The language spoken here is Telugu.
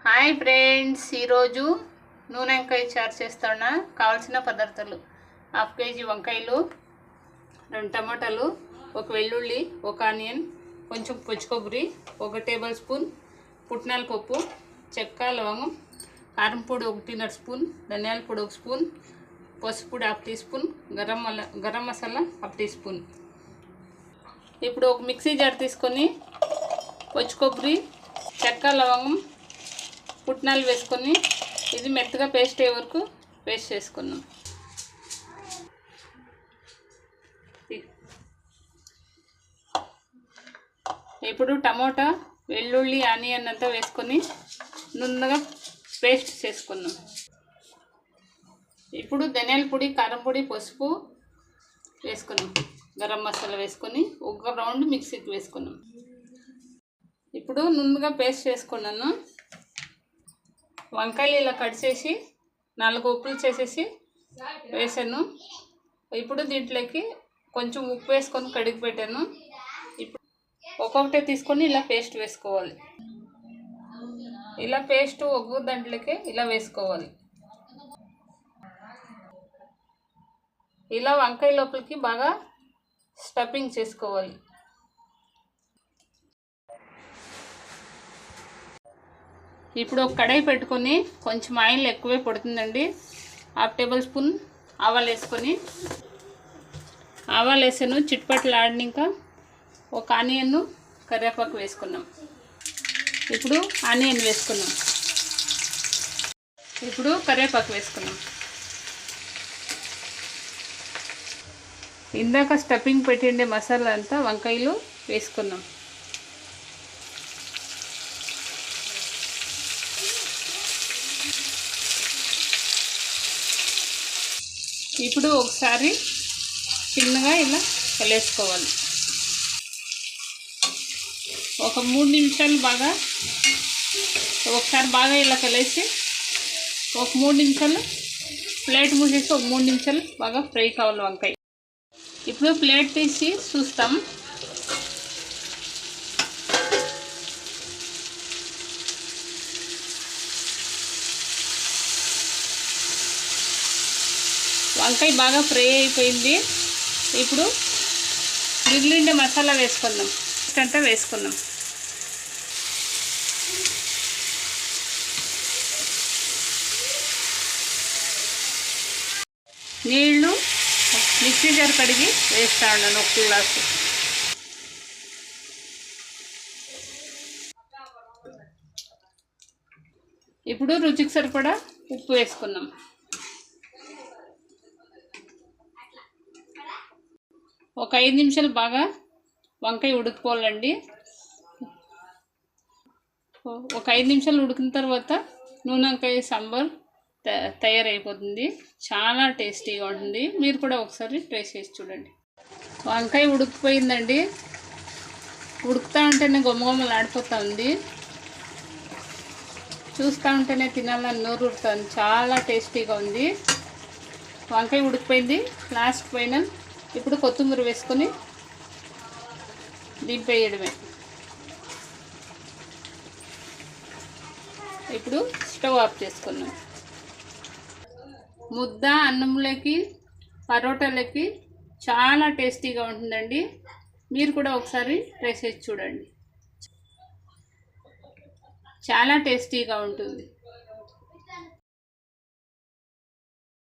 హాయ్ ఫ్రెండ్స్, ఈరోజు నూనె వంకాయ చారు చేస్తున్నా. కావాల్సిన పదార్థాలు: హాఫ్ కేజీ వంకాయలు, 2 టమాటాలు, 1 వెల్లుల్లి, 1 ఆనియన్, కొంచెం పచ్చి కొబ్బరి, 1 టేబుల్ స్పూన్ పుట్నాల పప్పు, చెక్క, లవంగం, కారం పొడి 1.5 స్పూన్, ధనియాల పొడి 1 స్పూన్, పసుపు పొడి 1/2 teaspoon, garam masala 1/2 teaspoon. ఇప్పుడు ఒక మిక్సీ జార్ తీసుకొని పచ్చి కొబ్బరి, చెక్క, లవంగం, పుట్నాలు వేసుకొని ఇది మెత్తగా పేస్ట్ అయ్యే వరకు పేస్ట్ చేసుకున్నాం. ఇప్పుడు టమోటా, వెల్లుల్లి, ఆనియన్ అంతా వేసుకొని నున్నగా పేస్ట్ చేసుకున్నాం. ఇప్పుడు ధనియాల పొడి, కారం పొడి, పసుపు వేసుకున్నాం, గరం మసాలా వేసుకొని 1 రౌండ్ మిక్సీకి వేసుకున్నాం. ఇప్పుడు నున్నగా పేస్ట్ చేసుకున్నాను. వంకాయలు ఇలా కట్ చేసి 4 ఉప్పులు చేసేసి వేసాను. ఇప్పుడు దీంట్లోకి కొంచెం ఉప్పు వేసుకొని కడిగి పెట్టాను. ఇప్పుడు ఒక్కొక్కటే తీసుకొని ఇలా పేస్ట్ వేసుకోవాలి. ఇలా పేస్ట్ ఒక్కొక్క దాంట్లోకి ఇలా వేసుకోవాలి. ఇలా వంకాయ లోపలికి బాగా స్టఫింగ్ చేసుకోవాలి. ఇప్పుడు ఒక కడాయి పెట్టుకొని కొంచెం ఆయిల్ ఎక్కువే పడుతుందండి. 1/2 టేబుల్ స్పూన్ ఆవాలు వేసుకొని ఆవాలు వేసాను. చిట్పట్లు ఆడినాక 1 ఆనియన్, కరివేపాకు వేసుకున్నాం. ఇప్పుడు ఆనియన్ వేసుకున్నాం. ఇప్పుడు కరివేపాకు వేసుకున్నాం. ఇందాక స్టఫింగ్ పెట్టిండే మసాలా అంతా వంకాయలు వేసుకున్నాం. ఇప్పుడు ఒకసారి చిన్నగా ఇలా కలిపేసుకోవాలి. ఒక 3 నిమిషాలు ఒకసారి బాగా ఇలా కలిసి ఒక 3 నిమిషాలు ప్లేట్ మూసేసి ఒక 3 నిమిషాలు బాగా ఫ్రై కావాలి వంకాయ. ఇప్పుడు ప్లేట్ తీసి చూస్తాం. వంకాయ బాగా ఫ్రై అయిపోయింది. ఇప్పుడు మిగిలిన మసాలా వేసుకుందాం. అంతా వేసుకుందాం. నీళ్ళు మిక్సీ జార్ కడిగి వేస్తా ఉన్నాను 1 గ్లాసు. ఇప్పుడు రుచికి సరిపడా ఉప్పు వేసుకుందాం. ఒక 5 నిమిషాలు బాగా వంకాయ ఉడికిపోవాలండి. ఒక 5 నిమిషాలు ఉడికిన తర్వాత నూనె వంకాయ సాంబార్ తయారైపోతుంది. చాలా టేస్టీగా ఉంటుంది. మీరు కూడా ఒకసారి ట్రై చేసి చూడండి. వంకాయ ఉడికిపోయిందండి. ఉడుకుతూ ఉంటేనే గుమ్మగుమ్మలాడిపోతూ ఉంది. చూస్తూ ఉంటేనే తినాలని నోరు ఊరుతుంది. చాలా టేస్టీగా ఉంది. వంకాయ ఉడికిపోయింది. లాస్ట్ ఫైనల్ ఇప్పుడు కొత్తిమీర వేసుకొని దింపేయడమే. ఇప్పుడు స్టవ్ ఆఫ్ చేసుకున్నాం. ముద్ద, అన్నంలోకి, పరోటాలకి చాలా టేస్టీగా ఉంటుందండి. మీరు కూడా ఒకసారి ట్రై చేసి చూడండి. చాలా టేస్టీగా ఉంటుంది.